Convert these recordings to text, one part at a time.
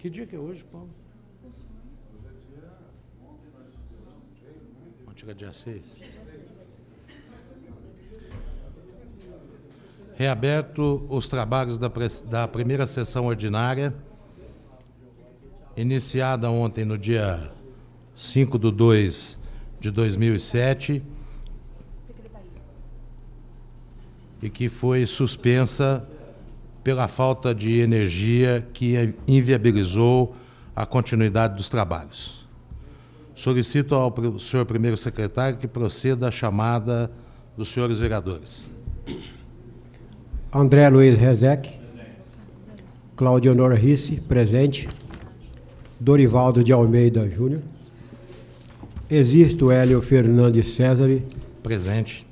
Que dia que é hoje, Paulo? Ontem é dia 6. Reaberto os trabalhos da primeira sessão ordinária, iniciada ontem no dia 5/2/2007, e que foi suspensa pela falta de energia que inviabilizou a continuidade dos trabalhos. Solicito ao senhor primeiro secretário que proceda à chamada dos senhores vereadores. André Luiz Rezec. Cláudio Honor Risse, presente. Dorivaldo de Almeida Júnior. Existo Hélio Fernandes César. Presente.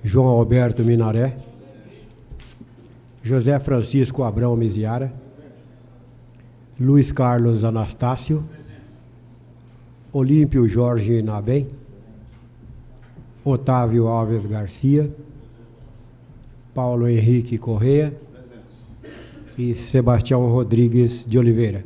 João Alberto Minaré. José Francisco Abrão Miziara. Luiz Carlos Anastácio. Olímpio Jorge Nabem. Otávio Alves Garcia. Paulo Henrique Correia e Sebastião Rodrigues de Oliveira.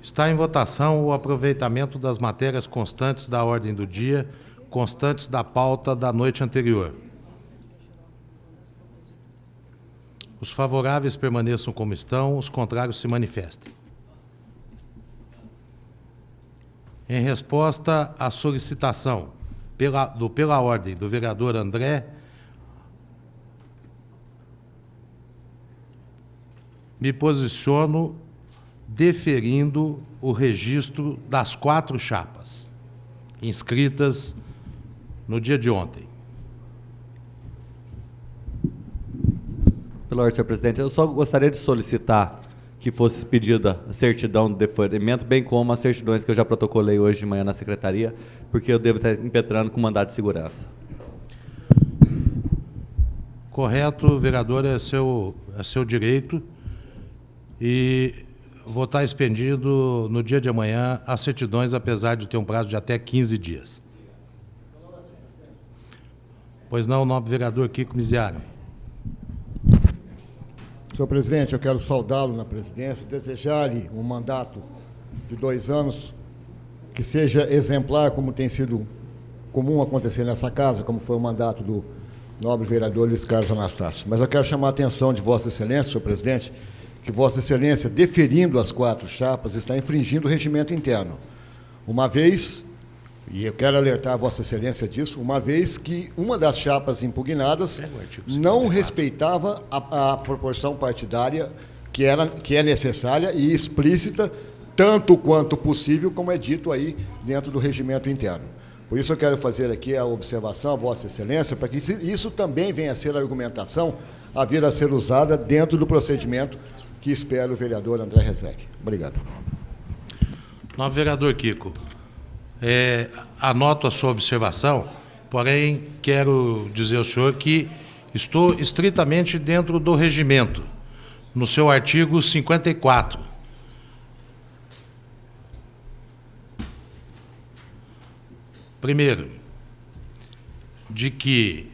Está em votação o aproveitamento das matérias constantes da ordem do dia, constantes da pauta da noite anterior. Os favoráveis permaneçam como estão, os contrários se manifestem. Em resposta à solicitação pela ordem do vereador André, me posiciono deferindo o registro das 4 chapas inscritas no dia de ontem. Pela ordem, senhor presidente, eu só gostaria de solicitar que fosse pedida a certidão de deferimento, bem como as certidões que eu já protocolei hoje de manhã na secretaria, porque eu devo estar impetrando com mandado de segurança. Correto, vereador, é seu direito, e vou estar expedindo no dia de amanhã as certidões, apesar de ter um prazo de até 15 dias. Pois não, nobre vereador Kiko Miziara. Senhor presidente, eu quero saudá-lo na presidência, desejar-lhe um mandato de 2 anos que seja exemplar, como tem sido comum acontecer nessa casa, como foi o mandato do nobre vereador Luiz Carlos Anastácio. Mas eu quero chamar a atenção de Vossa Excelência, senhor presidente, que Vossa Excelência, deferindo as 4 chapas, está infringindo o regimento interno. Uma vez, e eu quero alertar a Vossa Excelência disso, uma vez que uma das chapas impugnadas não respeitava a proporção partidária que é necessária e explícita, tanto quanto possível, como é dito aí dentro do regimento interno. Por isso eu quero fazer aqui a observação a Vossa Excelência, para que isso também venha a ser a argumentação a vir a ser usada dentro do procedimento que espera o vereador André Rezec. Obrigado. Nobre vereador Kiko, anoto a sua observação, porém quero dizer ao senhor que estou estritamente dentro do regimento, no seu artigo 54. Primeiro, de que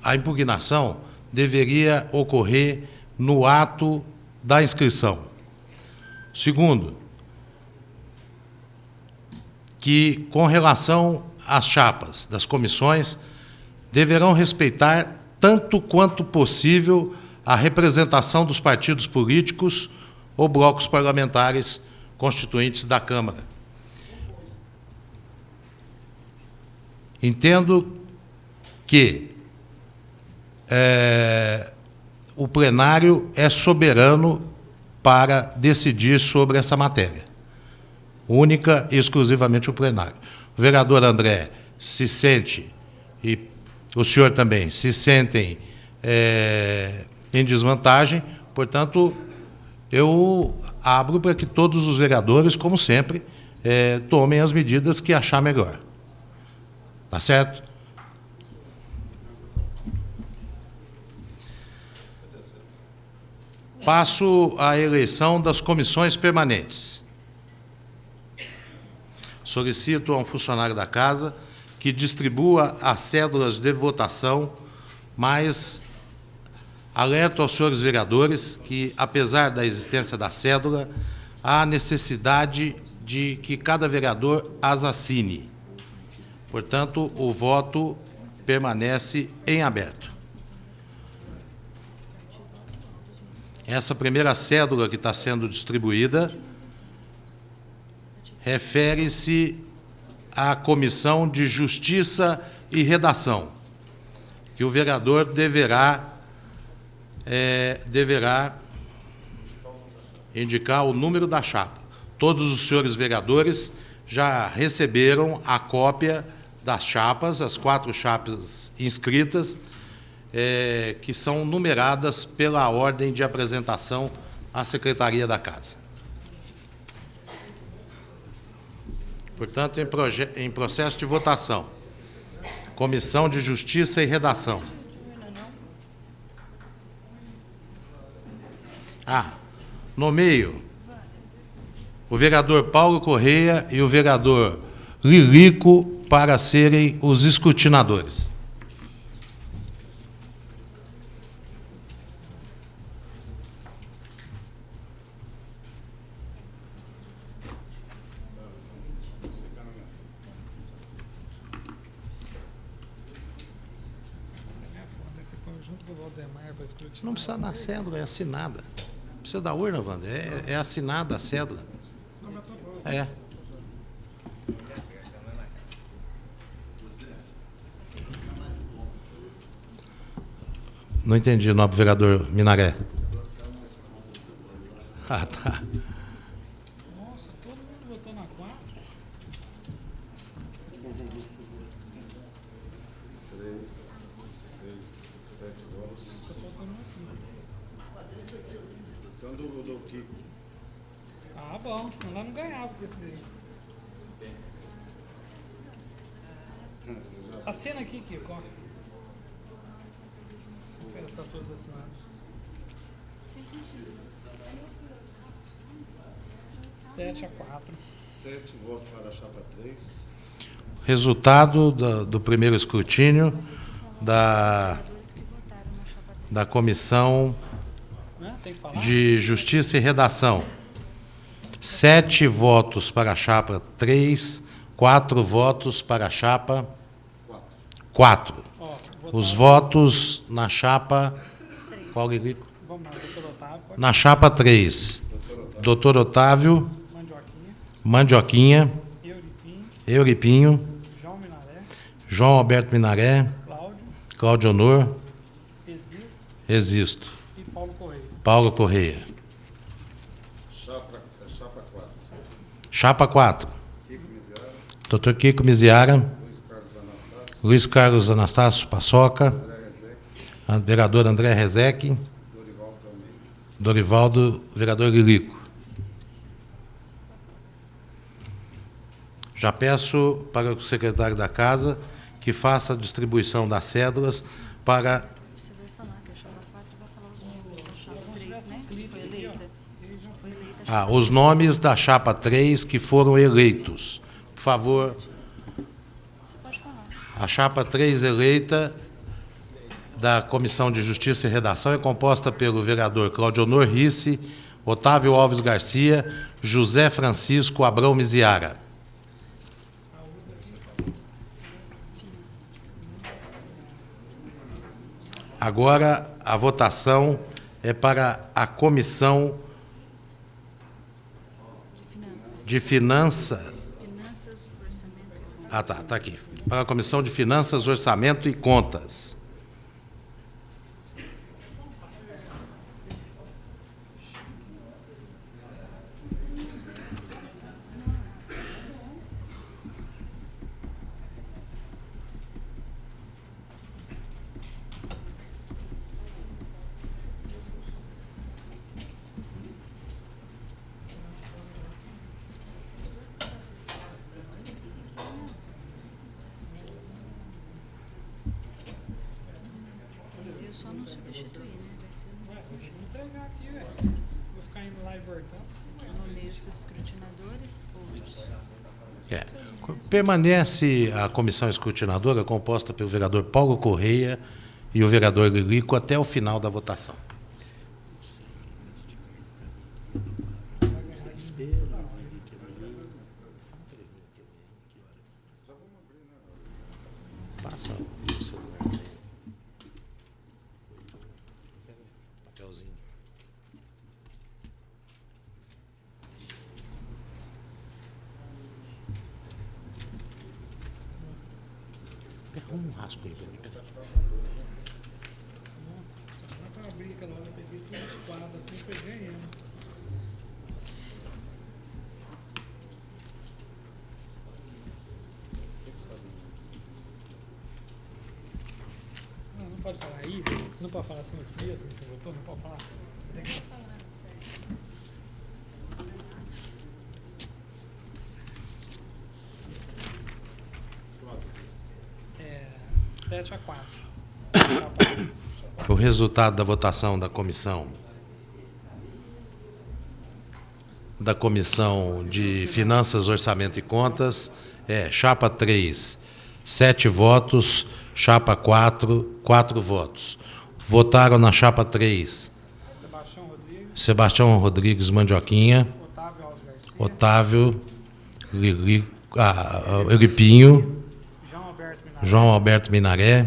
a impugnação deveria ocorrer no ato da inscrição. Segundo, que, com relação às chapas das comissões, deverão respeitar, tanto quanto possível, a representação dos partidos políticos ou blocos parlamentares constituintes da Câmara. Entendo que o plenário é soberano para decidir sobre essa matéria. Única e exclusivamente o plenário. O vereador André se sente, e o senhor também, se sentem em desvantagem, portanto, eu abro para que todos os vereadores, como sempre, tomem as medidas que achar melhor. Tá certo? Passo à eleição das comissões permanentes. Solicito a um funcionário da Casa que distribua as cédulas de votação, mas alerto aos senhores vereadores que, apesar da existência da cédula, há necessidade de que cada vereador as assine. Portanto, o voto permanece em aberto. Essa primeira cédula que está sendo distribuída refere-se à Comissão de Justiça e Redação, que o vereador deverá indicar o número da chapa. Todos os senhores vereadores já receberam a cópia das chapas, as 4 chapas inscritas, que são numeradas pela ordem de apresentação à Secretaria da Casa. Portanto, em processo de votação, Comissão de Justiça e Redação. Nomeio o vereador Paulo Correia e o vereador Lilico para serem os escrutinadores. Não precisa na cédula, é assinada. Não precisa da urna, Wander, é assinada a cédula. É. Não entendi, nobre vereador Minaré. Ah, tá. Nossa, todo mundo votou na 4? 3, 6, 7 votos. Quando o Kiko. Ah, bom, senão nós não ganhava com esse daí. Assina aqui, Kiko. Ó. Está todos assinados. 7-4. 7 votos para a chapa 3. Resultado do primeiro escrutínio da Comissão Tem que falar? de Justiça e Redação. 7 votos para a chapa 3, 4 votos para a chapa 4. Ó, Os votos na chapa... Qual, Lilico? vamos lá, doutor Otávio. Pode... Na chapa 3, doutor Otávio, Mandioquinha. Mandioquinha, Euripinho. Euripinho, João Minaré. João Alberto Minaré, Cláudio Honor, Existo, E Paulo Correia. Paulo Correia. Chapa 4. Chapa 4, Kiko Miziara. doutor Kiko Miziara, Luiz Carlos Anastácio. Luiz Carlos Anastácio Paçoca, André Rezec. vereador André Rezec, Dorivaldo de Almeida. Dorivaldo, vereador Lilico. Já peço para o secretário da Casa que faça a distribuição das cédulas para... Você vai falar que a chapa 4 vai falar os membros da chapa 3, né? Foi eleita. Foi eleita a chapa os nomes da chapa 3 que foram eleitos. Por favor, Você pode falar. a chapa 3 eleita da Comissão de Justiça e Redação é composta pelo vereador Cláudio Honor Risse, Otávio Alves Garcia, José Francisco Abrão Miziara. Agora, a votação é para a Comissão de Finanças. Finanças, orçamento e contas. Ah, tá, está aqui. Para a Comissão de Finanças, Orçamento e Contas. Eu só não substituir, né? Vai ser no mesmo Vou jeito. entregar aqui, velho. Vou ficar indo lá e voltando. Eu nomeio os escrutinadores, outros. É. Permanece a comissão escrutinadora composta pelo vereador Paulo Correia e o vereador Lilico até o final da votação. Passa o celular. Papelzinho. Pega um rasgo aí pra mim. Pega. Nossa, pra abrir aquela hora, eu peguei tudo de quadro, assim, foi ganhando. Não pode falar aí, não pode falar assim os mesmos que votou, não pode falar. Tem que falar. É 7-4. O resultado da votação da comissão de Finanças, Orçamento e Contas é chapa 3, 7 votos, chapa 4, 4 votos. Votaram na chapa 3 Sebastião Rodrigues Mandioquinha, Otávio Euripinho, João Alberto Minaré,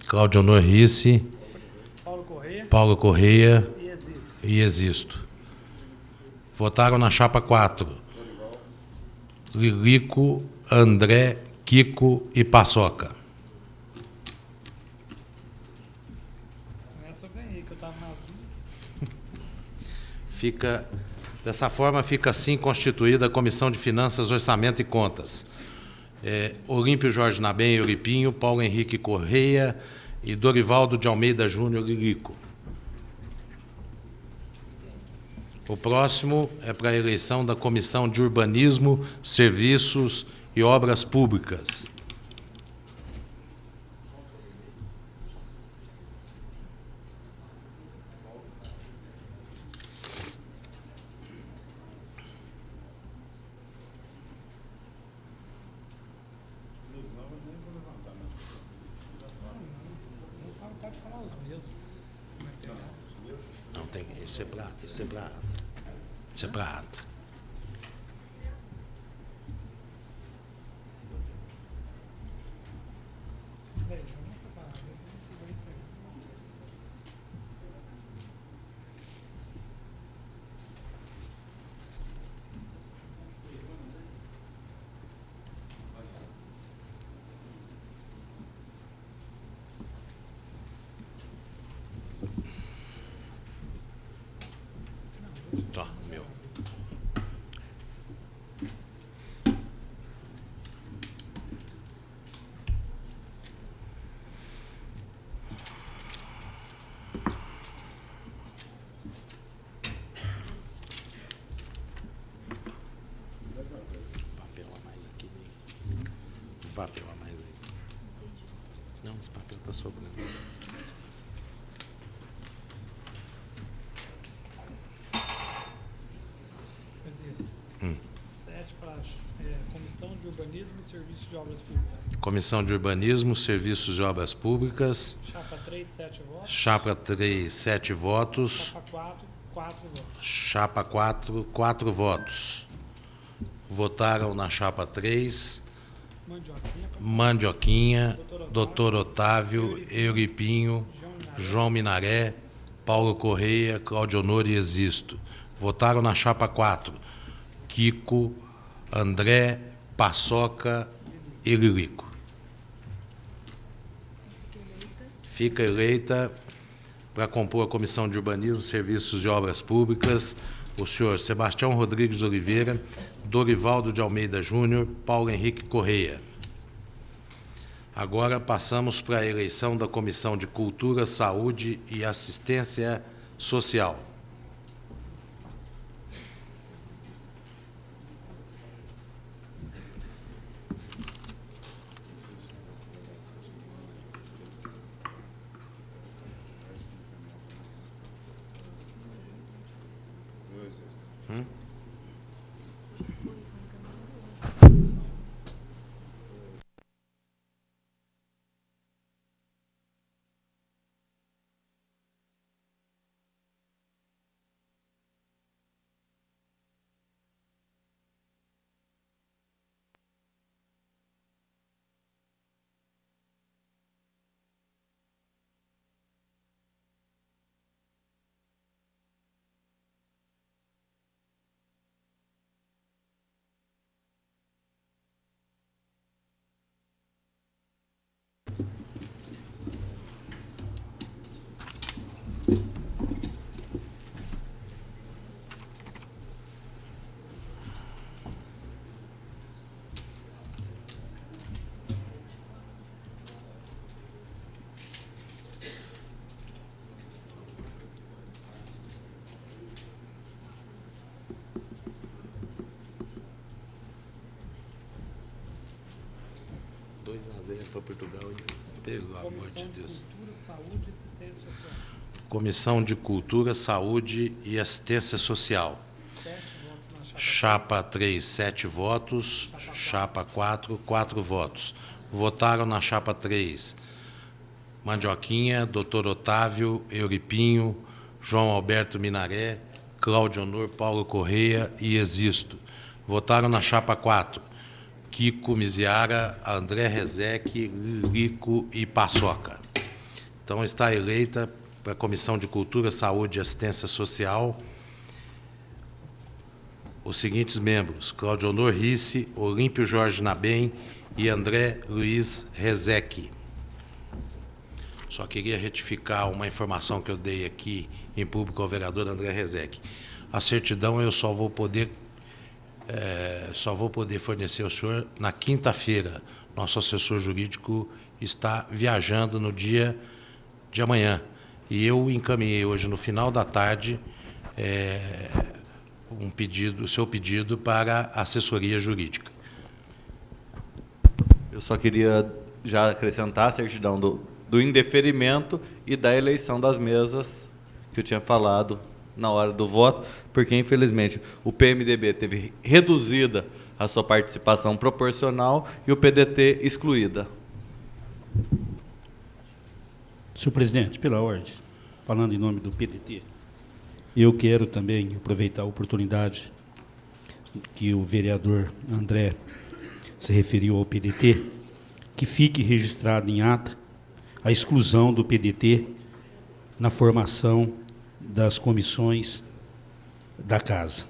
Cláudio Honor Risse, Paulo Correia e Existo. Votaram na chapa 4 Lilico, André, Kiko e Paçoca. Essa eu ganhei, que eu tava nas duas. Dessa forma, fica assim constituída a Comissão de Finanças, Orçamento e Contas. Olímpio Jorge Nabem Euripinho, Paulo Henrique Correia e Dorivaldo de Almeida Júnior Lilico. O próximo é para a eleição da Comissão de Urbanismo, Serviços e Obras Públicas. Pode falar os mesmos. Não tem, isso é para Isso é para ata. Tá, meu. Papel a mais aqui. Papel a mais aí. Não, esse papel tá sobrando. Isso. 7 para Comissão de Urbanismo e Serviços de Obras Públicas. Comissão de Urbanismo, Serviços e Obras Públicas. Chapa 3, 7 votos. Chapa 3, 7 votos. Chapa 4, 4 votos. Chapa 4, 4 votos. Votaram na chapa 3 Mandioquinha, Dr. Otávio, Euripinho, João Minaré, Paulo Correia, Cláudio Honor e Existo. Votaram na chapa 4 Kiko, André, Paçoca e Lilico. Fica eleita para compor a Comissão de Urbanismo, Serviços e Obras Públicas o senhor Sebastião Rodrigues Oliveira, Dorivaldo de Almeida Júnior, Paulo Henrique Correia. Agora passamos para a eleição da Comissão de Cultura, Saúde e Assistência Social. Para Portugal, pelo amor de Deus. Cultura, Saúde e Assistência Social. Comissão de Cultura, Saúde e Assistência Social. 7 votos na chapa. Chapa 3, 7 votos. Chapa 4, 4 votos. Votaram na chapa 3 Mandioquinha, Dr. Otávio, Euripinho, João Alberto Minaré, Cláudio Honor, Paulo Correia e Existo. Votaram na chapa 4 Kiko Miziara, André Rezec, Lilico e Paçoca. Então está eleita para a Comissão de Cultura, Saúde e Assistência Social os seguintes membros: Cláudio Honor Risse, Olímpio Jorge Nabem e André Luiz Rezec. Só queria retificar uma informação que eu dei aqui em público ao vereador André Rezec. A certidão eu só vou poder fornecer ao senhor na quinta-feira. Nosso assessor jurídico está viajando no dia de amanhã. E eu encaminhei hoje, no final da tarde, o seu pedido para a assessoria jurídica. Eu só queria já acrescentar a certidão do indeferimento e da eleição das mesas que eu tinha falado na hora do voto, porque, infelizmente, o PMDB teve reduzida a sua participação proporcional e o PDT excluída. Senhor presidente, pela ordem, falando em nome do PDT, eu quero também aproveitar a oportunidade que o vereador André se referiu ao PDT, que fique registrado em ata a exclusão do PDT na formação das comissões da Casa.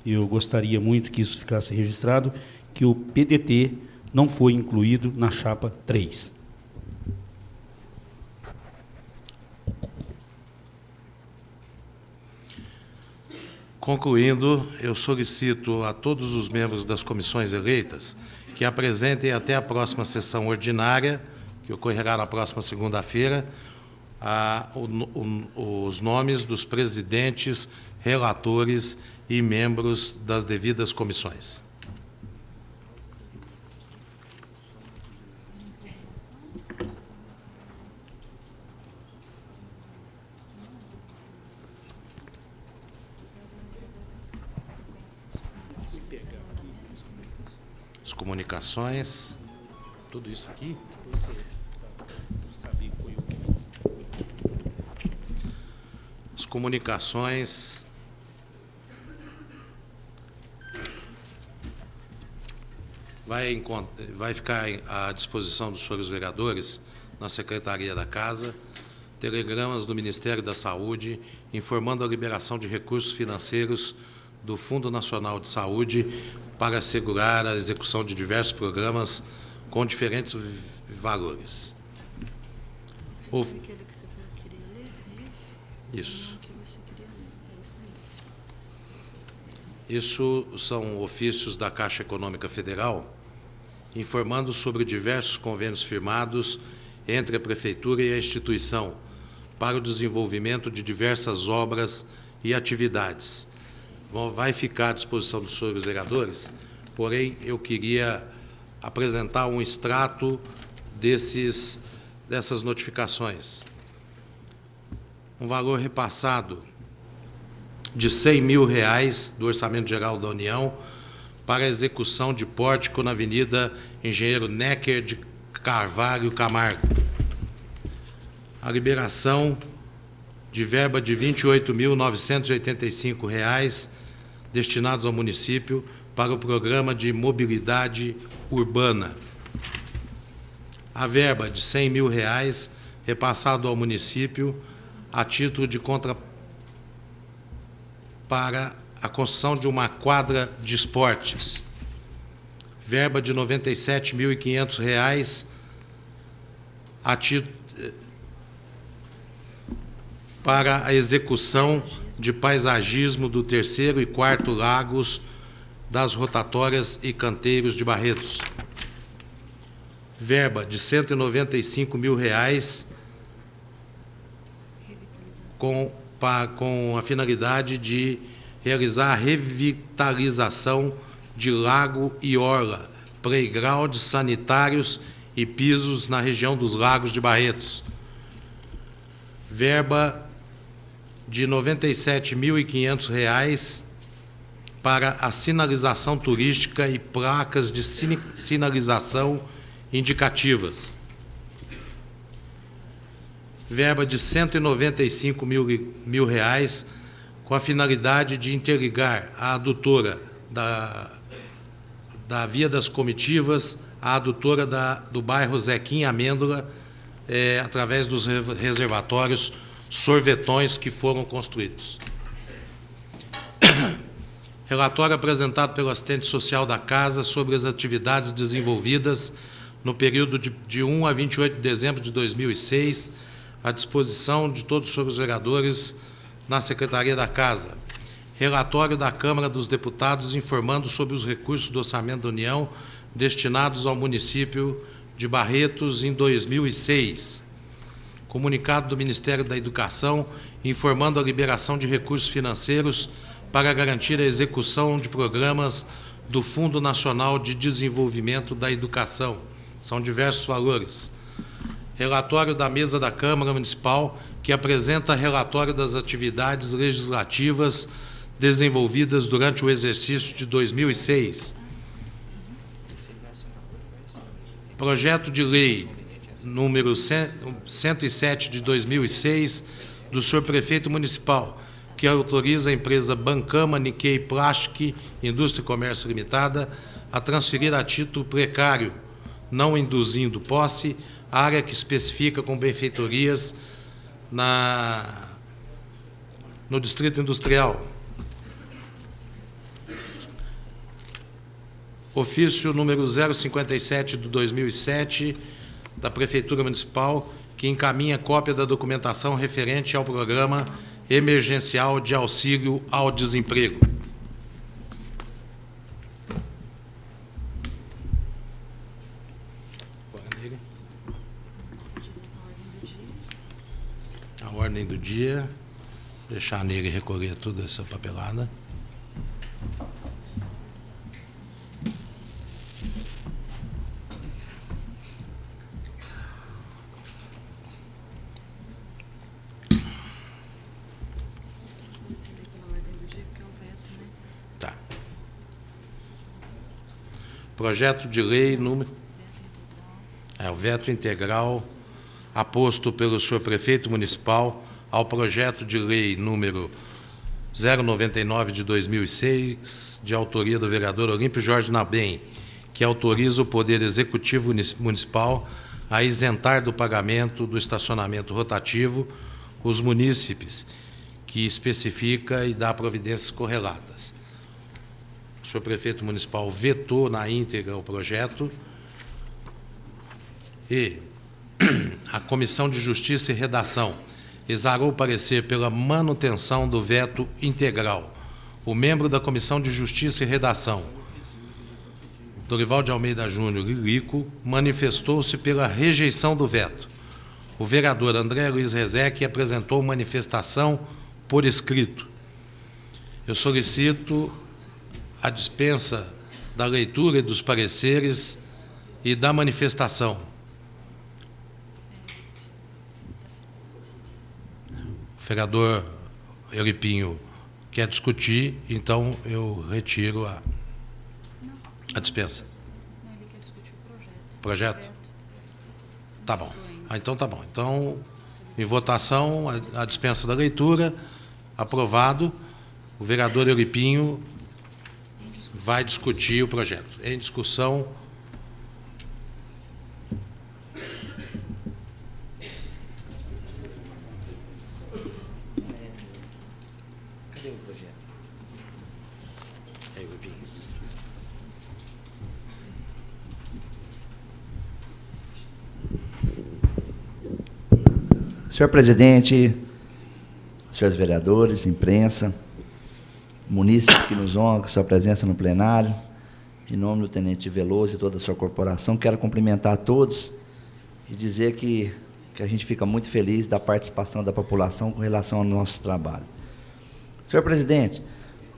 Eu gostaria muito que isso ficasse registrado, que o PDT não foi incluído na chapa 3. Concluindo, eu solicito a todos os membros das comissões eleitas que apresentem até a próxima sessão ordinária, que ocorrerá na próxima segunda-feira, os nomes dos presidentes, relatores e membros das devidas comissões. As comunicações, tudo isso aqui? As comunicações vai ficar à disposição dos senhores vereadores na Secretaria da Casa telegramas do Ministério da Saúde informando a liberação de recursos financeiros do Fundo Nacional de Saúde para assegurar a execução de diversos programas com diferentes valores. Aquele que você falou que queria ler, é esse? Isso. Que você queria ler, é esse daí. Isso são ofícios da Caixa Econômica Federal informando sobre diversos convênios firmados entre a Prefeitura e a instituição para o desenvolvimento de diversas obras e atividades. Vai ficar à disposição dos senhores vereadores, porém, eu queria apresentar um extrato dessas notificações. Um valor repassado de R$100 mil do Orçamento Geral da União para a execução de pórtico na Avenida Engenheiro Necker de Carvalho Camargo. A liberação de verba de R$ 28.985 destinados ao município para o programa de mobilidade urbana. A verba de R$100 mil repassado ao município a título de para a construção de uma quadra de esportes. Verba de R$ 97.500 a título para a execução de paisagismo do 3º e 4º lagos das rotatórias e canteiros de Barretos. Verba de R$ 195 mil com a finalidade de realizar a revitalização de lago e orla, playgrounds sanitários e pisos na região dos Lagos de Barretos. Verba de R$ 97.500 para a sinalização turística e placas de sinalização indicativas. Verba de R$ 195 mil com a finalidade de interligar a adutora da Via das Comitivas à adutora do bairro Zequim Amêndola, através dos reservatórios sorvetões que foram construídos. Relatório apresentado pelo assistente social da Casa sobre as atividades desenvolvidas no período de 1 a 28 de dezembro de 2006, à disposição de todos os senhores vereadores na Secretaria da Casa. Relatório da Câmara dos Deputados informando sobre os recursos do Orçamento da União destinados ao município de Barretos em 2006. Comunicado do Ministério da Educação informando a liberação de recursos financeiros para garantir a execução de programas do Fundo Nacional de Desenvolvimento da Educação. São diversos valores. Relatório da Mesa da Câmara Municipal, que apresenta relatório das atividades legislativas desenvolvidas durante o exercício de 2006. Projeto de Lei número 107 de 2006, do senhor Prefeito Municipal, que autoriza a empresa Bancama Nikkei Plastic Indústria e Comércio Limitada a transferir a título precário, não induzindo posse, área que especifica com benfeitorias no Distrito Industrial. Ofício número 057 de 2007, da Prefeitura Municipal, que encaminha cópia da documentação referente ao Programa Emergencial de Auxílio ao Desemprego. A ordem do dia, deixar nele recolher toda essa papelada. Tá. Projeto de lei número... o veto integral aposto pelo senhor Prefeito Municipal ao projeto de lei número 099 de 2006, de autoria do vereador Olímpio Jorge Nabem, que autoriza o Poder Executivo Municipal a isentar do pagamento do estacionamento rotativo os munícipes, que especifica e dá providências correlatas. O senhor Prefeito Municipal vetou na íntegra o projeto e a Comissão de Justiça e Redação exarou o parecer pela manutenção do veto integral. O membro da Comissão de Justiça e Redação, Dorival de Almeida Júnior Lilico, manifestou-se pela rejeição do veto. O vereador André Luiz Rezec apresentou manifestação por escrito. Eu solicito a dispensa da leitura e dos pareceres e da manifestação. O vereador Euripinho quer discutir, então eu retiro a dispensa. Não, ele quer discutir o projeto. Projeto? Tá bom. Então tá bom. Então, em votação, a dispensa da leitura, aprovado. O vereador Euripinho vai discutir o projeto. Em discussão. Cadê o projeto? Euripinho. Senhor presidente, senhores vereadores, imprensa, munícipes que nos honram com sua presença no plenário, em nome do Tenente Veloso e toda a sua corporação, quero cumprimentar a todos e dizer que a gente fica muito feliz da participação da população com relação ao nosso trabalho. Senhor presidente,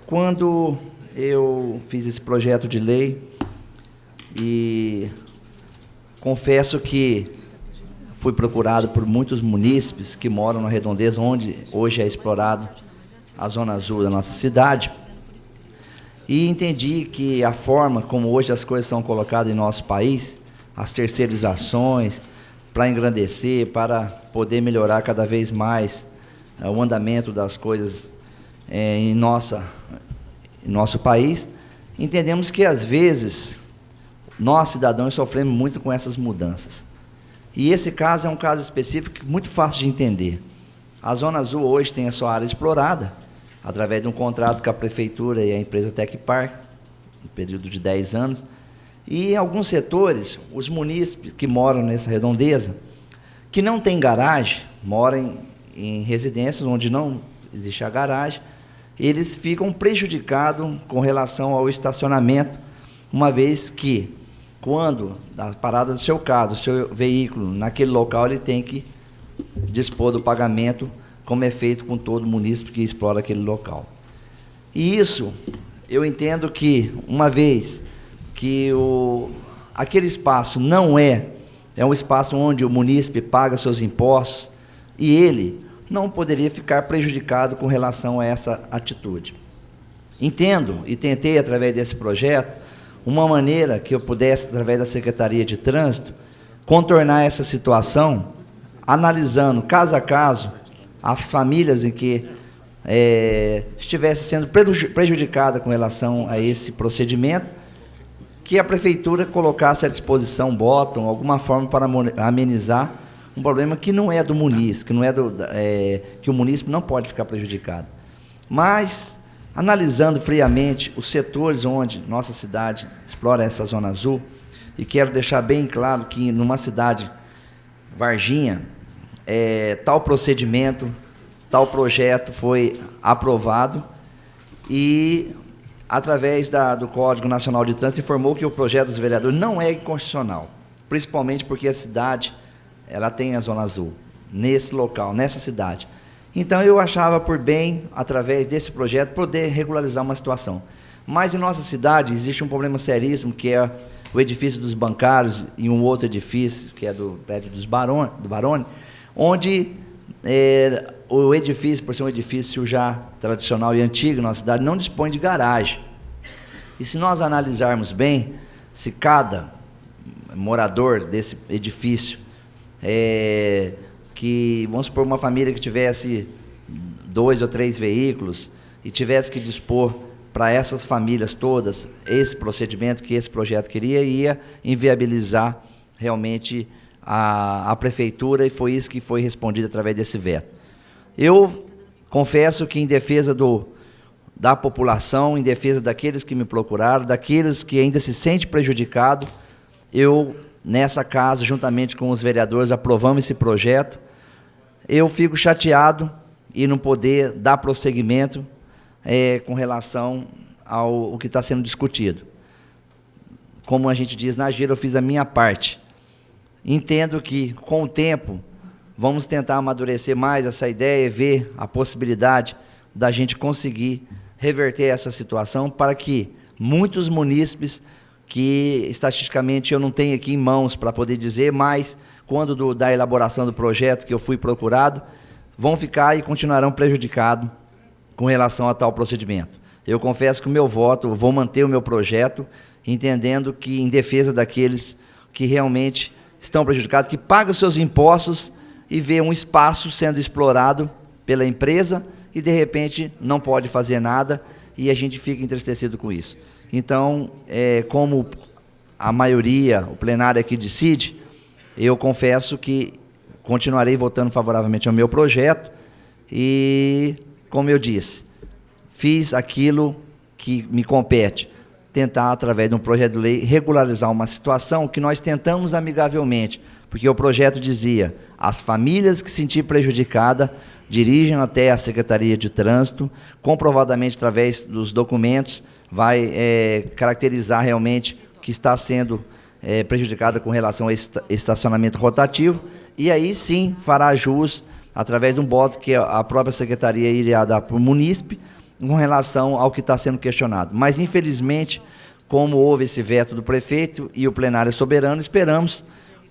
quando eu fiz esse projeto de lei, e confesso que fui procurado por muitos munícipes que moram na redondeza, onde hoje é explorado a zona azul da nossa cidade, e entendi que a forma como hoje as coisas são colocadas em nosso país, as terceirizações, para engrandecer, para poder melhorar cada vez mais o andamento das coisas em nosso país, entendemos que, às vezes, nós, cidadãos, sofremos muito com essas mudanças. E esse caso é um caso específico muito fácil de entender. A Zona Azul hoje tem a sua área explorada, através de um contrato com a Prefeitura e a empresa Tecpar, no período de 10 anos, e em alguns setores, os munícipes que moram nessa redondeza, que não têm garagem, moram em residências onde não existe a garagem, eles ficam prejudicados com relação ao estacionamento, uma vez que, quando a parada do seu carro, do seu veículo, naquele local, ele tem que dispor do pagamento, como é feito com todo munícipe que explora aquele local. E isso, eu entendo que, uma vez que aquele espaço não é um espaço onde o munícipe paga seus impostos, e ele não poderia ficar prejudicado com relação a essa atitude. Entendo e tentei, através desse projeto, uma maneira que eu pudesse, através da Secretaria de Trânsito, contornar essa situação, analisando caso a caso as famílias em que estivesse sendo prejudicada com relação a esse procedimento, que a Prefeitura colocasse à disposição, alguma forma para amenizar um problema que não é do munícipe, que o munícipe não pode ficar prejudicado. Mas, analisando friamente os setores onde nossa cidade explora essa Zona Azul, e quero deixar bem claro que numa cidade Varginha, tal procedimento, tal projeto foi aprovado e, através do Código Nacional de Trânsito, informou que o projeto dos vereadores não é inconstitucional, principalmente porque a cidade ela tem a Zona Azul, nesse local, nessa cidade. Então, eu achava por bem, através desse projeto, poder regularizar uma situação. Mas, em nossa cidade, existe um problema seríssimo, que é o edifício dos bancários e um outro edifício, que é do prédio do Barone, onde o edifício, por ser um edifício já tradicional e antigo na nossa cidade, não dispõe de garagem. E se nós analisarmos bem, se cada morador desse edifício, que, vamos supor, uma família que tivesse 2 ou 3 veículos e tivesse que dispor para essas famílias todas esse procedimento que esse projeto queria, ia inviabilizar realmente a Prefeitura, e foi isso que foi respondido através desse veto. Eu confesso que, em defesa da população, em defesa daqueles que me procuraram, daqueles que ainda se sentem prejudicados, eu, nessa casa, juntamente com os vereadores, aprovamos esse projeto. Eu fico chateado em não poder dar prosseguimento com relação ao que está sendo discutido. Como a gente diz na gíria, eu fiz a minha parte. Entendo que, com o tempo, vamos tentar amadurecer mais essa ideia e ver a possibilidade da gente conseguir reverter essa situação para que muitos munícipes, que estatisticamente eu não tenho aqui em mãos para poder dizer, mas quando da elaboração do projeto que eu fui procurado, vão ficar e continuarão prejudicados com relação a tal procedimento. Eu confesso que o meu voto, vou manter o meu projeto, entendendo que, em defesa daqueles que realmente estão prejudicados, que pagam seus impostos e vê um espaço sendo explorado pela empresa e, de repente, não pode fazer nada, e a gente fica entristecido com isso. Então, como a maioria, o plenário aqui decide, eu confesso que continuarei votando favoravelmente ao meu projeto e, como eu disse, fiz aquilo que me compete, tentar, através de um projeto de lei, regularizar uma situação que nós tentamos amigavelmente, porque o projeto dizia: as famílias que se sentirem prejudicadas dirijam até a Secretaria de Trânsito, comprovadamente através dos documentos, vai caracterizar realmente que está sendo prejudicada com relação a estacionamento rotativo, e aí sim fará jus, através de um voto que a própria Secretaria iria dar para o munícipe, com relação ao que está sendo questionado. Mas, infelizmente, como houve esse veto do prefeito e o plenário é soberano, esperamos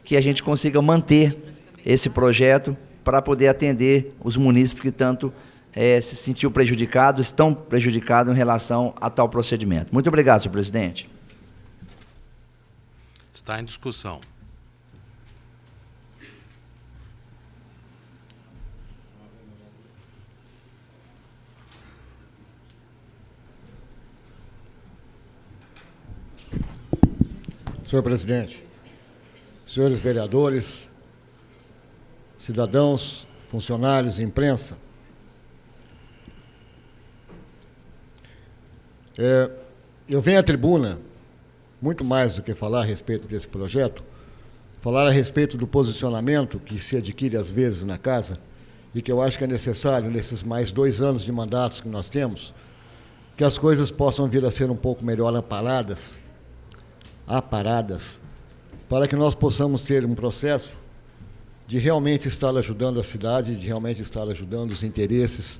que a gente consiga manter esse projeto para poder atender os munícipes que tanto se sentiu prejudicados, estão prejudicados em relação a tal procedimento. Muito obrigado, senhor presidente. Está em discussão. Senhor presidente, senhores vereadores, cidadãos, funcionários, imprensa, eu venho à tribuna, muito mais do que falar a respeito desse projeto, falar a respeito do posicionamento que se adquire às vezes na casa e que eu acho que é necessário, nesses mais 2 anos de mandatos que nós temos, que as coisas possam vir a ser um pouco melhor aparadas, para que nós possamos ter um processo de realmente estar ajudando a cidade, de realmente estar ajudando os interesses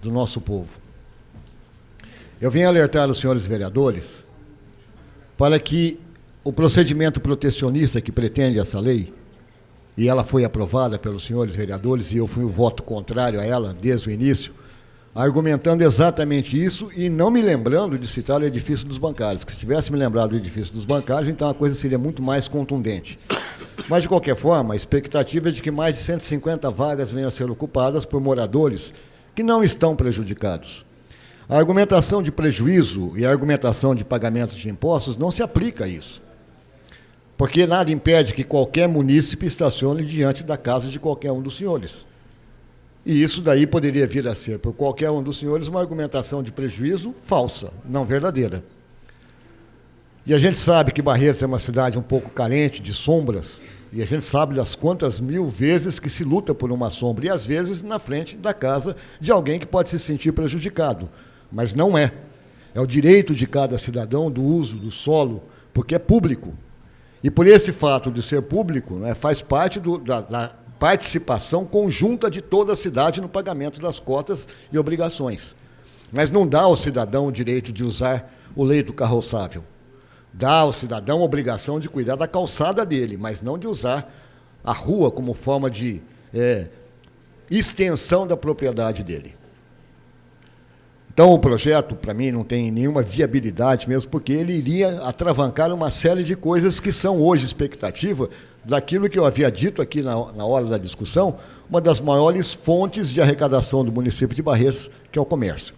do nosso povo. Eu venho alertar os senhores vereadores para que o procedimento protecionista que pretende essa lei, e ela foi aprovada pelos senhores vereadores, e eu fui o voto contrário a ela desde o início, argumentando exatamente isso e não me lembrando de citar o edifício dos bancários, que se tivesse me lembrado do edifício dos bancários, então a coisa seria muito mais contundente. Mas, de qualquer forma, a expectativa é de que mais de 150 vagas venham a ser ocupadas por moradores que não estão prejudicados. A argumentação de prejuízo e a argumentação de pagamento de impostos não se aplica a isso, porque nada impede que qualquer munícipe estacione diante da casa de qualquer um dos senhores. E isso daí poderia vir a ser, por qualquer um dos senhores, uma argumentação de prejuízo falsa, não verdadeira. E a gente sabe que Barretos é uma cidade um pouco carente de sombras, e a gente sabe das quantas mil vezes que se luta por uma sombra, e às vezes na frente da casa de alguém que pode se sentir prejudicado. Mas não é. É o direito de cada cidadão do uso do solo, porque é público. E por esse fato de ser público, né, faz parte da participação conjunta de toda a cidade no pagamento das cotas e obrigações. Mas não dá ao cidadão o direito de usar o leito carroçável. Dá ao cidadão a obrigação de cuidar da calçada dele, mas não de usar a rua como forma de extensão da propriedade dele. Então, o projeto, para mim, não tem nenhuma viabilidade mesmo, porque ele iria atravancar uma série de coisas que são hoje expectativa daquilo que eu havia dito aqui na hora da discussão, uma das maiores fontes de arrecadação do município de Barretos, que é o comércio.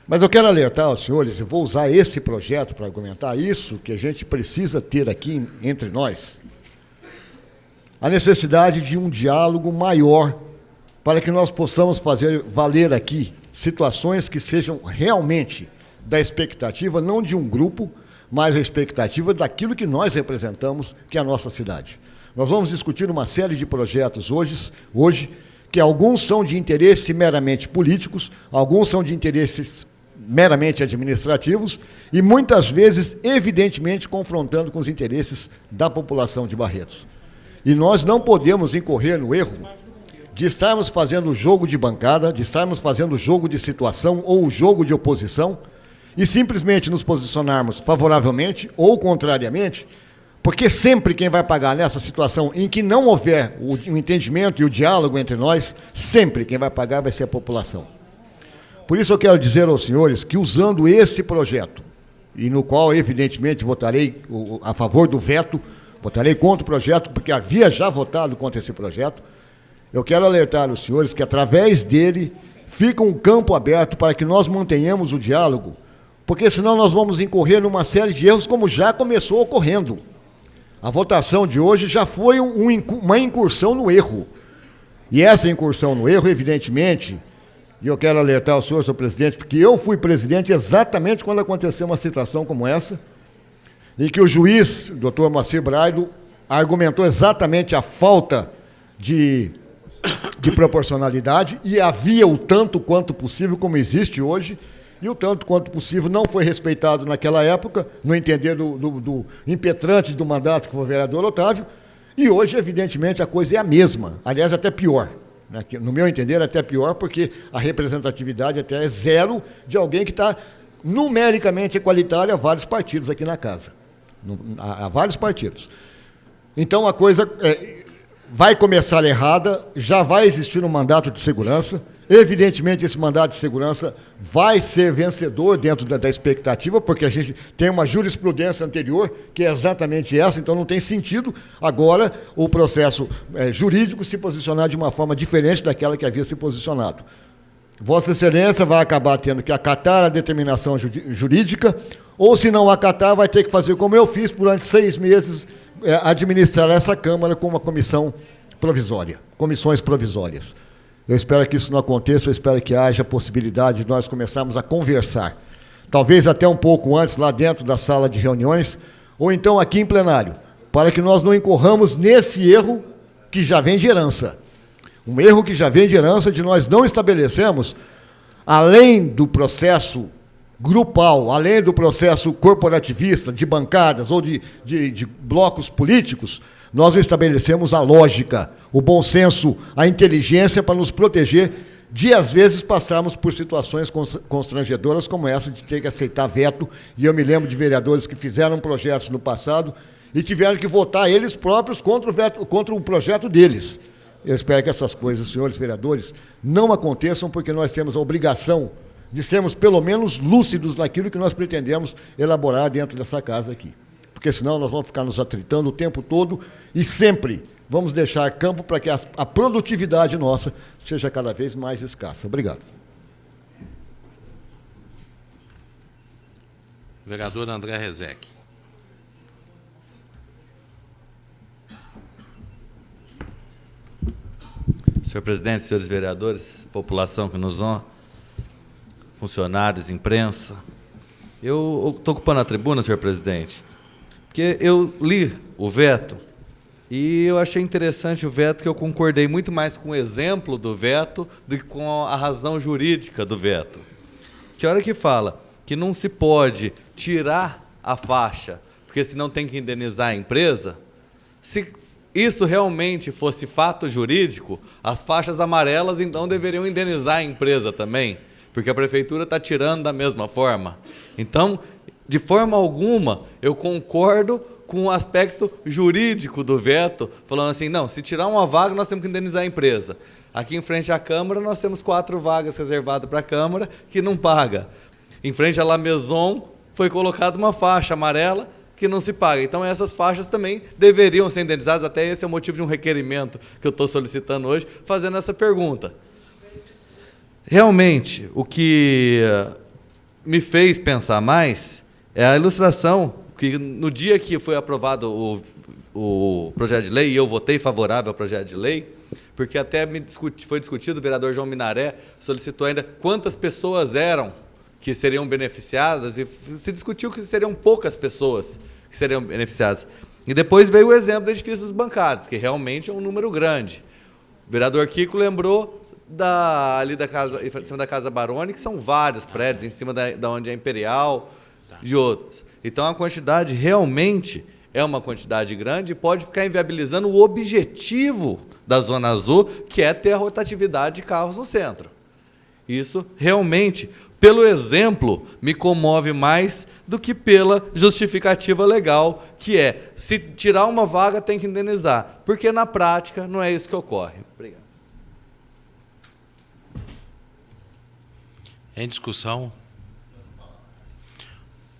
Mas eu quero alertar aos senhores, e vou usar esse projeto para argumentar isso, que a gente precisa ter aqui entre nós, a necessidade de um diálogo maior para que nós possamos fazer valer aqui situações que sejam realmente da expectativa, não de um grupo, mas a expectativa daquilo que nós representamos, que é a nossa cidade. Nós vamos discutir uma série de projetos hoje que alguns são de interesse meramente políticos, alguns são de interesses meramente administrativos e muitas vezes, evidentemente, confrontando com os interesses da população de Barretos. E nós não podemos incorrer no erro de estarmos fazendo jogo de bancada, de estarmos fazendo jogo de situação ou jogo de oposição e simplesmente nos posicionarmos favoravelmente ou contrariamente, porque sempre quem vai pagar nessa situação em que não houver o entendimento e o diálogo entre nós, sempre quem vai pagar vai ser a população. Por isso eu quero dizer aos senhores que, usando esse projeto, e no qual evidentemente votarei a favor do veto, votarei contra o projeto, porque havia já votado contra esse projeto, eu quero alertar os senhores que, através dele, fica um campo aberto para que nós mantenhamos o diálogo, porque senão nós vamos incorrer numa série de erros, como já começou ocorrendo. A votação de hoje já foi uma incursão no erro. E essa incursão no erro, evidentemente, e eu quero alertar o senhor presidente, porque eu fui presidente exatamente quando aconteceu uma situação como essa, em que o juiz, o doutor Moacir Braido, argumentou exatamente a falta de de proporcionalidade e havia o tanto quanto possível, como existe hoje, e o tanto quanto possível não foi respeitado naquela época, no entender do impetrante do mandato que foi o vereador Otávio, e hoje, evidentemente, a coisa é a mesma, aliás, até pior. Né? No meu entender, até pior, porque a representatividade até é zero de alguém que está numericamente equalitário a vários partidos aqui na casa. A vários partidos. Então, a coisa vai começar errada, já vai existir um mandato de segurança. Evidentemente, esse mandato de segurança vai ser vencedor dentro da expectativa, porque a gente tem uma jurisprudência anterior, que é exatamente essa, então não tem sentido agora o processo jurídico se posicionar de uma forma diferente daquela que havia se posicionado. Vossa Excelência vai acabar tendo que acatar a determinação jurídica, ou se não acatar, vai ter que fazer como eu fiz durante 6 meses, administrar essa Câmara com uma comissão provisória, comissões provisórias. Eu espero que isso não aconteça, eu espero que haja possibilidade de nós começarmos a conversar. Talvez até um pouco antes, lá dentro da sala de reuniões, ou então aqui em plenário, para que nós não incorramos nesse erro que já vem de herança. Um erro que já vem de herança de nós não estabelecemos, além do processo grupal, além do processo corporativista, de bancadas ou de blocos políticos, nós estabelecemos a lógica, o bom senso, a inteligência para nos proteger de, às vezes, passarmos por situações constrangedoras como essa de ter que aceitar veto. E eu me lembro de vereadores que fizeram projetos no passado e tiveram que votar eles próprios contra o projeto deles. Eu espero que essas coisas, senhores vereadores, não aconteçam, porque nós temos a obrigação de sermos, pelo menos, lúcidos naquilo que nós pretendemos elaborar dentro dessa casa aqui. Porque senão nós vamos ficar nos atritando o tempo todo e sempre vamos deixar campo para que a produtividade nossa seja cada vez mais escassa. Obrigado. Vereador André Rezec. Senhor presidente, senhores vereadores, população que nos honra, funcionários, imprensa, eu estou ocupando a tribuna, senhor presidente, porque eu li o veto e eu achei interessante o veto, que eu concordei muito mais com o exemplo do veto do que com a razão jurídica do veto. Que hora que fala que não se pode tirar a faixa, porque senão tem que indenizar a empresa, se isso realmente fosse fato jurídico, as faixas amarelas então deveriam indenizar a empresa também, porque a prefeitura está tirando da mesma forma. Então, de forma alguma, eu concordo com o aspecto jurídico do veto, falando assim, não, se tirar uma vaga, nós temos que indenizar a empresa. Aqui em frente à Câmara, nós temos 4 vagas reservadas para a Câmara que não paga. Em frente à La Maison, foi colocada uma faixa amarela que não se paga. Então, essas faixas também deveriam ser indenizadas, até esse é o motivo de um requerimento que eu estou solicitando hoje, fazendo essa pergunta. Realmente, o que me fez pensar mais é a ilustração que, no dia que foi aprovado o projeto de lei, e eu votei favorável ao projeto de lei, porque até foi discutido, o vereador João Minaré solicitou ainda quantas pessoas eram que seriam beneficiadas, e se discutiu que seriam poucas pessoas que seriam beneficiadas. E depois veio o exemplo do edifício dos bancários, que realmente é um número grande. O vereador Kiko lembrou ali da casa, em cima da Casa Baroni, que são vários prédios, em cima da onde é Imperial, de outros. Então, a quantidade realmente é uma quantidade grande e pode ficar inviabilizando o objetivo da Zona Azul, que é ter a rotatividade de carros no centro. Isso realmente, pelo exemplo, me comove mais do que pela justificativa legal, que é, se tirar uma vaga tem que indenizar, porque na prática não é isso que ocorre. Obrigado. Em discussão,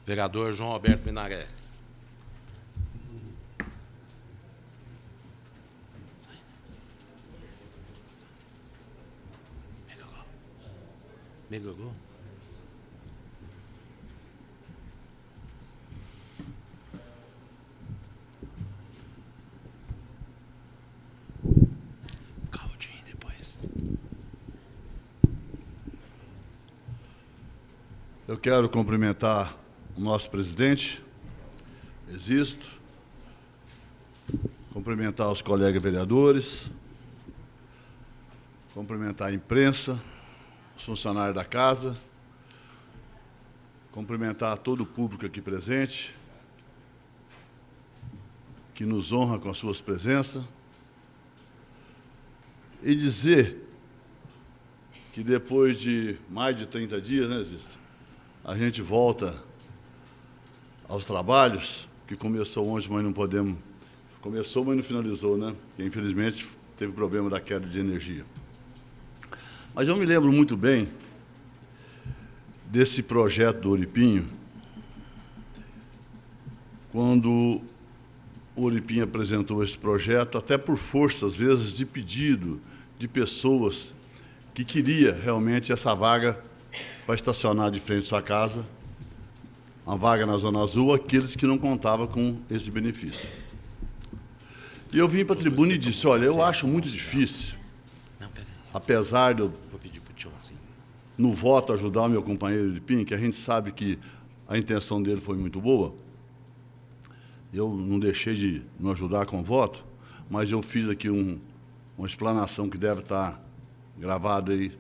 vereador João Alberto Minaré. Melhorou? Caldinho depois. Eu quero cumprimentar o nosso presidente, cumprimentar os colegas vereadores, cumprimentar a imprensa, os funcionários da casa, cumprimentar todo o público aqui presente, que nos honra com as suas presenças, e dizer que depois de mais de 30 dias, né, Zisto, a gente volta aos trabalhos, que começou ontem, mas não podemos... Começou, mas não finalizou, né? Porque, infelizmente, teve problema da queda de energia. Mas eu me lembro muito bem desse projeto do Oripinho, quando o Oripinho apresentou esse projeto, até por força, às vezes, de pedido de pessoas que queria realmente essa vaga para estacionar de frente à sua casa, uma vaga na Zona Azul, aqueles que não contavam com esse benefício. E eu vim para a tribuna e disse, olha, eu acho muito difícil, apesar de eu, no voto, ajudar o meu companheiro Oripinho, que a gente sabe que a intenção dele foi muito boa, eu não deixei de não ajudar com o voto, mas eu fiz aqui uma explanação que deve estar gravada aí,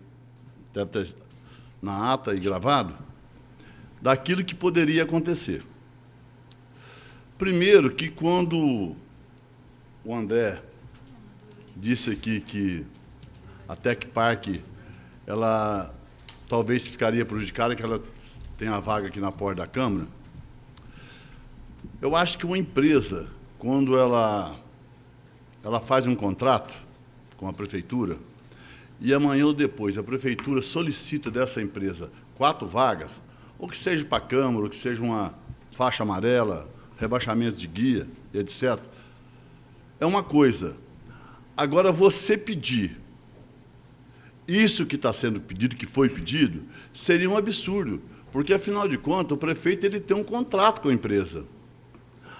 deve estar na ata e gravado, daquilo que poderia acontecer. Primeiro, que quando o André disse aqui que a Tec Park, ela talvez ficaria prejudicada, que ela tem a vaga aqui na porta da Câmara, eu acho que uma empresa, quando ela faz um contrato com a prefeitura, e amanhã ou depois a prefeitura solicita dessa empresa 4 vagas, ou que seja para a Câmara, ou que seja uma faixa amarela, rebaixamento de guia, etc., é uma coisa. Agora, você pedir isso que está sendo pedido, que foi pedido, seria um absurdo, porque, afinal de contas, o prefeito ele tem um contrato com a empresa.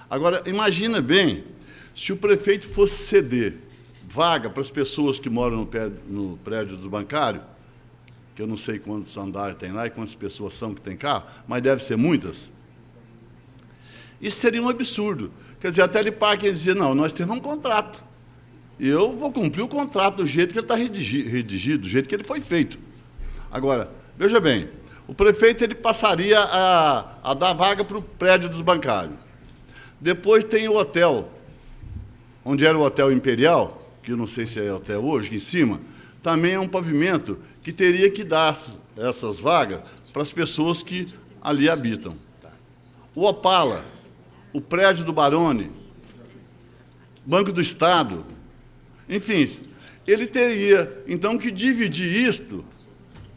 Agora, imagina bem, se o prefeito fosse ceder vaga para as pessoas que moram no prédio dos bancários, que eu não sei quantos andares tem lá e quantas pessoas são que tem carro, mas deve ser muitas. Isso seria um absurdo. Quer dizer, a Telepark ia dizer, não, nós temos um contrato. E eu vou cumprir o contrato do jeito que ele está redigido, do jeito que ele foi feito. Agora, veja bem, o prefeito ele passaria a dar vaga para o prédio dos bancários. Depois tem o hotel, onde era o Hotel Imperial, que eu não sei se é hotel hoje, em cima, também é um pavimento que teria que dar essas vagas para as pessoas que ali habitam. O Opala, o prédio do Barone, Banco do Estado, enfim, ele teria, então, que dividir isto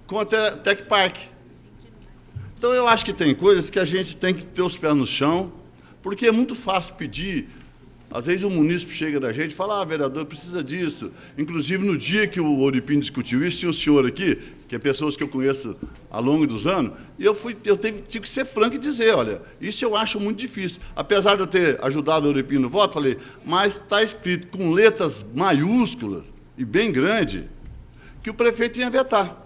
com a Tec Park. Então, eu acho que tem coisas que a gente tem que ter os pés no chão, porque é muito fácil pedir. Às vezes o munícipe chega da gente e fala, vereador, precisa disso. Inclusive, no dia que o Oripinho discutiu isso, tinha um senhor aqui, que é pessoas que eu conheço ao longo dos anos, e eu tive que ser franco e dizer, olha, isso eu acho muito difícil. Apesar de eu ter ajudado o Oripinho no voto, falei, mas está escrito com letras maiúsculas e bem grande que o prefeito ia vetar.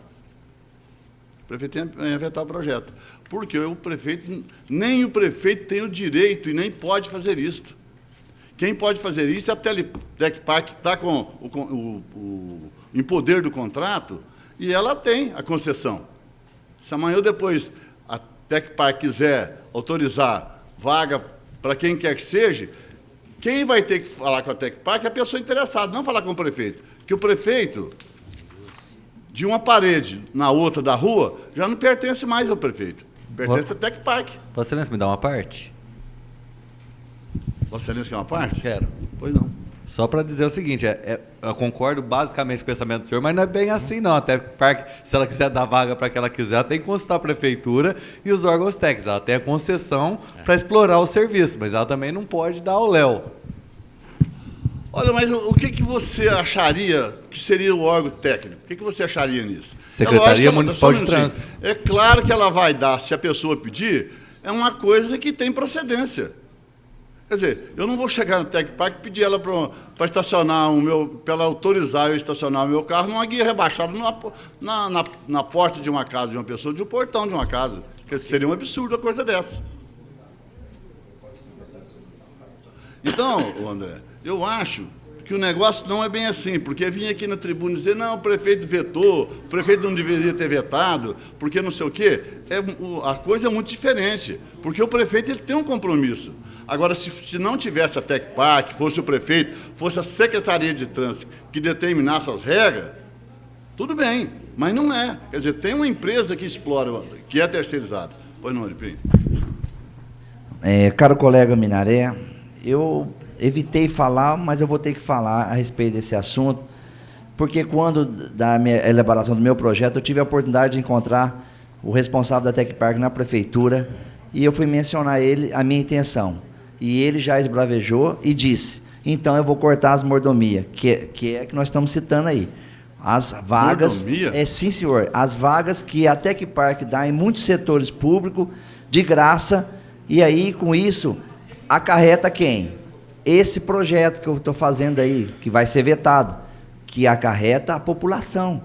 O prefeito ia vetar o projeto. Porque nem o prefeito tem o direito e nem pode fazer isso. Quem pode fazer isso é a Tec Park, que está em poder do contrato, e ela tem a concessão. Se amanhã ou depois a Tec Park quiser autorizar vaga para quem quer que seja, quem vai ter que falar com a Tec Park é a pessoa interessada, não falar com o prefeito. Porque o prefeito, de uma parede na outra da rua, já não pertence mais ao prefeito. Pertence à Tec Park. Vossa Excelência, me dá uma parte? Vossa Excelência quer uma parte? Quero. Pois não. Só para dizer o seguinte, eu concordo basicamente com o pensamento do senhor, mas não é bem assim, não. Até Parque, se ela quiser dar vaga para que ela quiser, ela tem que consultar a prefeitura e os órgãos técnicos. Ela tem a concessão para explorar o serviço, mas ela também não pode dar ao léu. Olha, mas o que você acharia que seria o órgão técnico? O que você acharia nisso? Secretaria Municipal de Trânsito. É claro que ela vai dar, se a pessoa pedir, é uma coisa que tem procedência. Quer dizer, eu não vou chegar no Tec Park e pedir ela para estacionar para ela autorizar eu estacionar o meu carro numa guia rebaixada na porta de uma casa de uma pessoa, de um portão de uma casa. Porque seria um absurdo uma coisa dessa. Então, André, eu acho que o negócio não é bem assim, porque vinha aqui na tribuna dizer, não, o prefeito vetou, o prefeito não deveria ter vetado, porque não sei o quê. A coisa é muito diferente, porque o prefeito ele tem um compromisso. Agora, se não tivesse a Tecpark, fosse o prefeito, fosse a Secretaria de Trânsito que determinasse as regras, tudo bem, mas não é. Quer dizer, tem uma empresa que explora, que é terceirizada. Pois não, Lipinho? Caro colega Minaré, eu evitei falar, mas eu vou ter que falar a respeito desse assunto, porque quando da minha elaboração do meu projeto, eu tive a oportunidade de encontrar o responsável da Tecpark na prefeitura, e eu fui mencionar a minha intenção. E ele já esbravejou e disse, então eu vou cortar as mordomias, que é que nós estamos citando aí. As vagas... Mordomia? Sim, senhor. As vagas que a Tecpark dá em muitos setores públicos, de graça, e aí, com isso, acarreta quem? Esse projeto que eu estou fazendo aí, que vai ser vetado, que acarreta a população.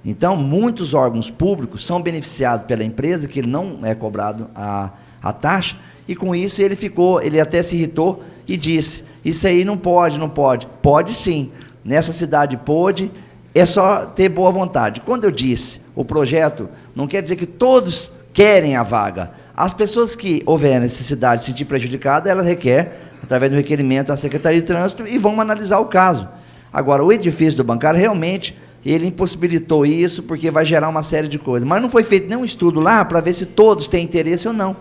Então, muitos órgãos públicos são beneficiados pela empresa, que ele não é cobrado a taxa, e com isso ele até se irritou e disse, isso aí não pode. Pode sim, nessa cidade pode, é só ter boa vontade. Quando eu disse o projeto, não quer dizer que todos querem a vaga. As pessoas que houver necessidade de se sentir prejudicada, elas requerem, através do requerimento à Secretaria de Trânsito, e vão analisar o caso. Agora, o edifício do bancário, realmente, ele impossibilitou isso, porque vai gerar uma série de coisas. Mas não foi feito nenhum estudo lá para ver se todos têm interesse ou não.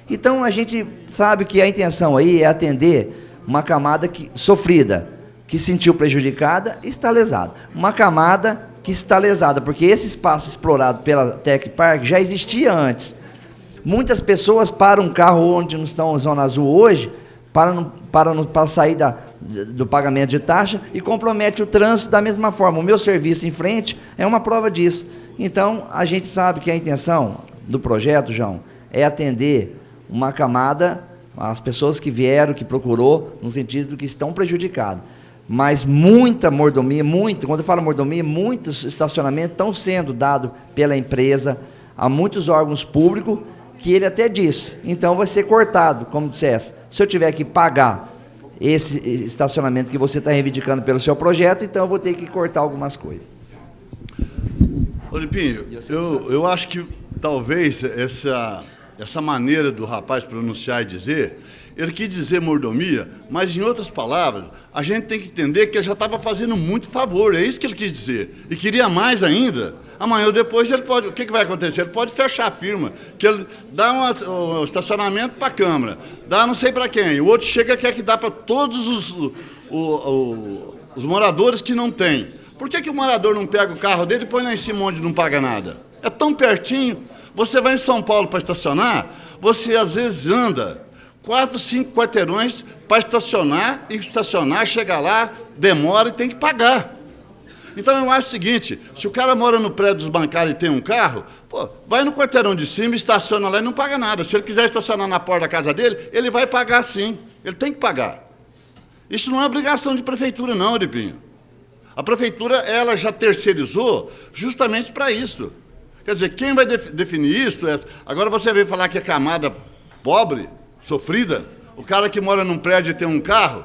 Então, a gente sabe que a intenção aí é atender uma camada sofrida, que se sentiu prejudicada e está lesada. Uma camada que está lesada, porque esse espaço explorado pela Tecpark já existia antes. Muitas pessoas param um carro onde não estão em Zona Azul hoje, para sair do pagamento de taxa e compromete o trânsito da mesma forma. O meu serviço em frente é uma prova disso. Então, a gente sabe que a intenção do projeto, João, é atender uma camada, as pessoas que vieram, que procurou, no sentido que estão prejudicadas. Mas muita mordomia, quando eu falo mordomia, muitos estacionamentos estão sendo dados pela empresa a muitos órgãos públicos, que ele até disse, então vai ser cortado, como dissesse. Se eu tiver que pagar esse estacionamento que você está reivindicando pelo seu projeto, então eu vou ter que cortar algumas coisas. Olipinho, eu acho que talvez essa maneira do rapaz pronunciar e dizer, ele quis dizer mordomia, mas em outras palavras, a gente tem que entender que ele já estava fazendo muito favor, é isso que ele quis dizer. E queria mais ainda. Amanhã ou depois ele pode, o que vai acontecer? Ele pode fechar a firma, que ele dá um estacionamento para a Câmara, dá não sei para quem, o outro chega e quer que dá para todos os moradores que não têm. Por que o morador não pega o carro dele e põe lá em cima onde não paga nada? É tão pertinho. Você vai em São Paulo para estacionar, você às vezes anda 4, 5 quarteirões para estacionar, chega lá, demora e tem que pagar. Então eu acho o seguinte, se o cara mora no prédio dos bancários e tem um carro, pô, vai no quarteirão de cima, estaciona lá e não paga nada. Se ele quiser estacionar na porta da casa dele, ele vai pagar sim, ele tem que pagar. Isso não é obrigação de prefeitura não, Oripinho. A prefeitura, ela já terceirizou justamente para isso. Quer dizer, quem vai definir isso? Agora você veio falar que é camada pobre, sofrida, o cara que mora num prédio e tem um carro.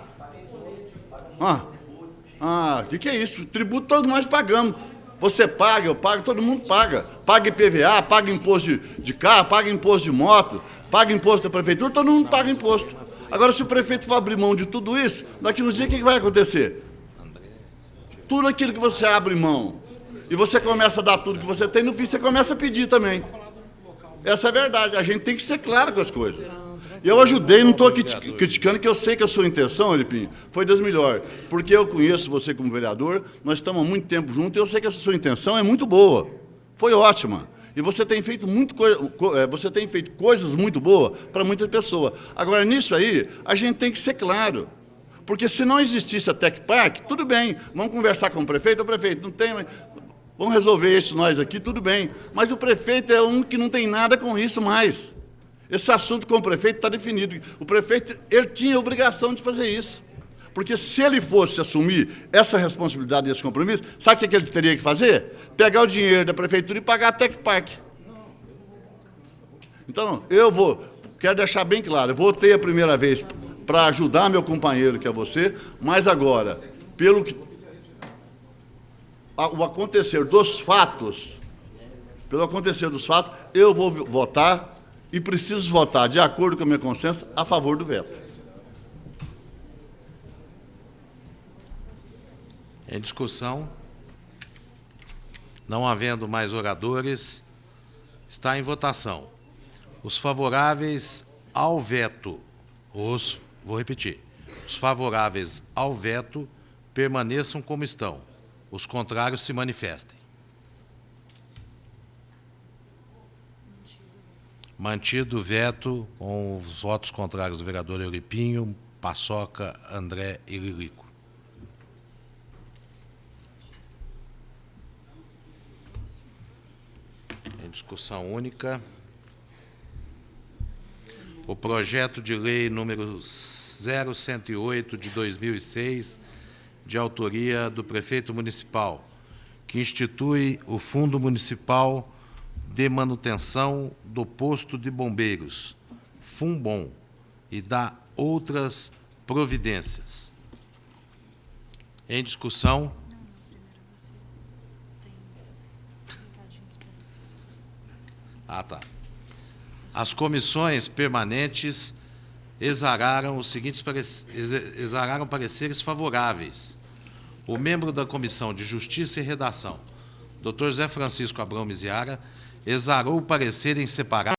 O que é isso? Tributo todos nós pagamos. Você paga, eu pago, todo mundo paga. Paga IPVA, paga imposto de carro, paga imposto de moto, paga imposto da prefeitura, todo mundo paga imposto. Agora, se o prefeito for abrir mão de tudo isso, daqui uns dias o que vai acontecer? Tudo aquilo que você abre mão e você começa a dar tudo que você tem, no fim você começa a pedir também. Essa é a verdade, a gente tem que ser claro com as coisas. Eu ajudei, não estou aqui criticando, que eu sei que a sua intenção, Oripinho, foi das melhores. Porque eu conheço você como vereador, nós estamos há muito tempo juntos, e eu sei que a sua intenção é muito boa. Foi ótima. E você tem feito coisas muito boas para muitas pessoas. Agora, nisso aí, a gente tem que ser claro. Porque se não existisse a Tecpark, tudo bem, vamos conversar com o prefeito não tem, mas vamos resolver isso nós aqui, tudo bem. Mas o prefeito é um que não tem nada com isso mais. Esse assunto com o prefeito está definido. O prefeito, ele tinha a obrigação de fazer isso. Porque se ele fosse assumir essa responsabilidade, esse compromisso, sabe o que ele teria que fazer? Pegar o dinheiro da prefeitura e pagar a Tecpark. Então, quero deixar bem claro, eu votei a primeira vez para ajudar meu companheiro, que é você, mas agora, pelo que o acontecer dos fatos, eu vou votar e preciso votar, de acordo com a minha consciência, a favor do veto. Em discussão, não havendo mais oradores, está em votação. Os favoráveis ao veto, vou repetir, os favoráveis ao veto permaneçam como estão. Os contrários se manifestem. Mantido o veto com os votos contrários do vereador Euripinho, Paçoca, André e Lilico. Em discussão única, o projeto de lei número 0108 de 2006, de autoria do prefeito municipal, que institui o Fundo Municipal de Manutenção do Posto de Bombeiros, FUNBOM, e dá outras providências. Em discussão, as comissões permanentes exararam pareceres favoráveis. O membro da Comissão de Justiça e Redação, Dr. Zé Francisco Abrão Miziara, exarou o parecer em separado